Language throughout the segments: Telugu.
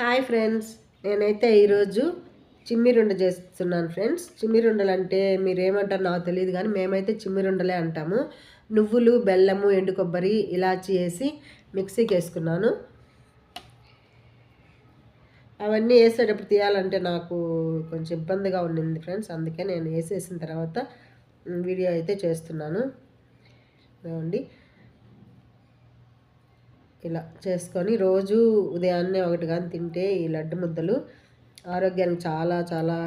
హాయ్ ఫ్రెండ్స్, నేనైతే ఈరోజు చిమ్మిరుండ చేస్తున్నాను ఫ్రెండ్స్. చిమ్మిరుండలు అంటే మీరేమంటారు నాకు తెలియదు, కానీ మేమైతే చిమ్మిరుండలే అంటాము. నువ్వులు, బెల్లము, ఎండు కొబ్బరి, ఇలాచి వేసి మిక్సీకి వేసుకున్నాను. అవన్నీ వేసేటప్పుడు తీయాలంటే నాకు కొంచెం ఇబ్బందిగా ఉండింది ఫ్రెండ్స్, అందుకే నేను వేసేసిన తర్వాత వీడియో అయితే చేస్తున్నాను. చూడండి, ఇలా చేసుకొని రోజు ఉదయాన్నే ఒకటి కానీ తింటే ఈ లడ్డు ముద్దలు ఆరోగ్యానికి చాలా చాలా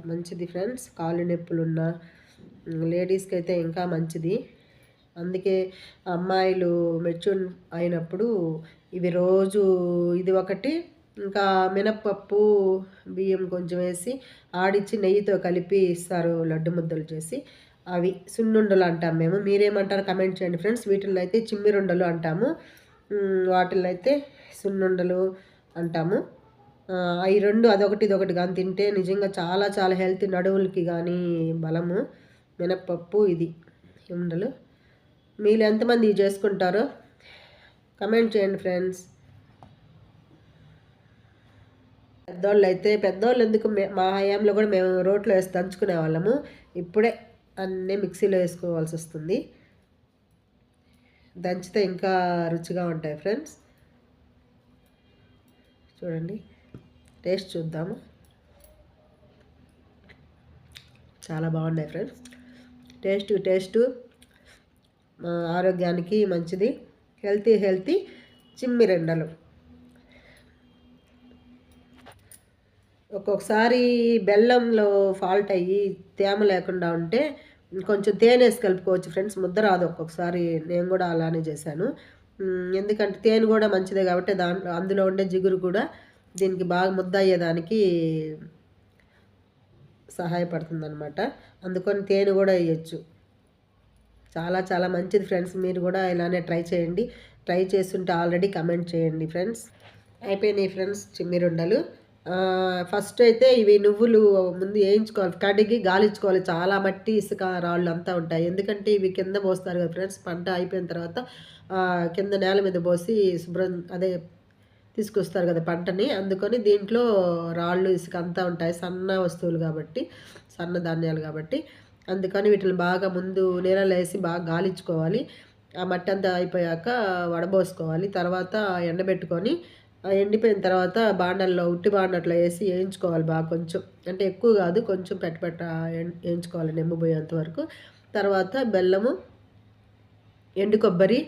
మంచిది ఫ్రెండ్స్. కాళ్ళు నొప్పులున్న లేడీస్కి అయితే ఇంకా మంచిది. అందుకే అమ్మాయిలు మెచ్యూర్ అయినప్పుడు ఇవి రోజు ఇది ఒకటి, ఇంకా మినప్పప్పు బియ్యం కొంచెం వేసి ఆడిచ్చి నెయ్యితో కలిపి ఇస్తారు లడ్డు ముద్దలు చేసి. అవి సున్నుండలు అంటాం మేము. మీరేమంటారు కమెంట్ చేయండి ఫ్రెండ్స్. వీటిల్లో అయితే చిమ్మిరుండలు అంటాము, వాటిల్లో అయితే సున్నుండలు అంటాము. అవి రెండు అదొకటి ఇదొకటి కానీ తింటే నిజంగా చాలా చాలా హెల్త్, నడువులకి కానీ బలము. మినప్పప్పు ఇది ఉండలు. మీరు ఎంతమంది ఇవి చేసుకుంటారో కమెంట్ చేయండి ఫ్రెండ్స్. పెద్దోళ్ళు ఎందుకు, మా హయాంలో కూడా మేము రోట్లో వేసి దంచుకునే వాళ్ళము. ఇప్పుడే అన్నీ మిక్సీలో వేసుకోవాల్సి వస్తుంది. దంచితే ఇంకా రుచిగా ఉంటాయి ఫ్రెండ్స్. చూడండి, టేస్ట్ చూద్దాము. చాలా బాగున్నాయి ఫ్రెండ్స్. టేస్ట్ ఆరోగ్యానికి మంచిది. హెల్తీ చిమ్మిరెండలు. ఒక్కొక్కసారి బెల్లంలో ఫాల్ట్ అయ్యి తేమ లేకుండా ఉంటే కొంచెం తేనె వేసి కలుపుకోవచ్చు ఫ్రెండ్స్. ముద్ద రాదు ఒక్కొక్కసారి, నేను కూడా అలానే చేశాను. ఎందుకంటే తేనె కూడా మంచిదే కాబట్టి అందులో ఉండే జిగురు కూడా దీనికి బాగా ముద్ద అయ్యేదానికి సహాయపడుతుంది అనమాట. అందుకని తేనె కూడా వేయచ్చు. చాలా చాలా మంచిది ఫ్రెండ్స్. మీరు కూడా ఇలానే ట్రై చేయండి. ట్రై చేస్తుంటే ఆల్రెడీ కమెంట్ చేయండి ఫ్రెండ్స్. అయిపోయినాయి ఫ్రెండ్స్ చిమ్మిరుండలు. ఫస్ట్ అయితే ఇవి నువ్వులు ముందు వేయించుకోవాలి, కడిగి గాలించుకోవాలి. చాలా మట్టి, ఇసుక, రాళ్ళు అంతా ఉంటాయి. ఎందుకంటే ఇవి కింద పోస్తారు కదా ఫ్రెండ్స్. పంట అయిపోయిన తర్వాత కింద నేల మీద పోసి శుభ్రం తీసుకొస్తారు కదా పంటని. అందుకని దీంట్లో రాళ్ళు, ఇసుక అంతా ఉంటాయి. సన్న వస్తువులు కాబట్టి, సన్న ధాన్యాలు కాబట్టి అందుకని వీటిని బాగా ముందు నీళ్ళలో వేసి బాగా గాలించుకోవాలి. ఆ మట్టి అంతా అయిపోయాక వడబోసుకోవాలి. తర్వాత ఎండబెట్టుకొని ఎండిపోయిన తర్వాత బాండల్లో, ఉట్టి బాండట్లో వేసి వేయించుకోవాలి బాగా. కొంచెం అంటే ఎక్కువ కాదు, కొంచెం వేయించుకోవాలి నెమ్మిపోయేంత వరకు. తర్వాత బెల్లము, ఎండు కొబ్బరి.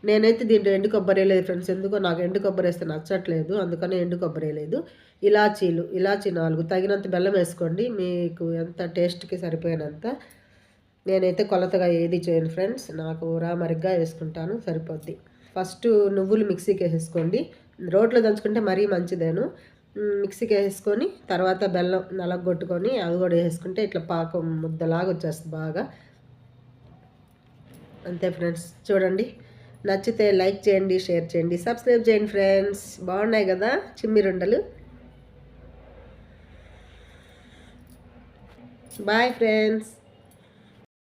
నేనైతే దీంట్లో ఎండు కొబ్బరి లేదు ఫ్రెండ్స్. ఎందుకో నాకు ఎండు కొబ్బరి వేస్తే నచ్చట్లేదు, అందుకని ఎండు కొబ్బరి లేదు. ఇలాచీ 4, తగినంత బెల్లం వేసుకోండి, మీకు ఎంత టేస్ట్కి సరిపోయినంత. నేనైతే కొలతగా ఏది చేయను ఫ్రెండ్స్, నాకు రామరిగ్గా వేసుకుంటాను, సరిపోద్ది. ఫస్ట్ నువ్వులు మిక్సీకి వేసేసుకోండి. రోట్లో దంచుకుంటే మరీ మంచిదేను. మిక్సీకి వేసుకొని తర్వాత బెల్లం నలగొట్టుకొని అవి కూడా వేసుకుంటే ఇట్లా పాకం ముద్దలాగా వచ్చేస్తుంది బాగా. అంతే ఫ్రెండ్స్. చూడండి, నచ్చితే లైక్ చేయండి, షేర్ చేయండి, సబ్స్క్రైబ్ చేయండి ఫ్రెండ్స్. బాగున్నాయి కదా చిమ్మిరుండలు. Bye friends.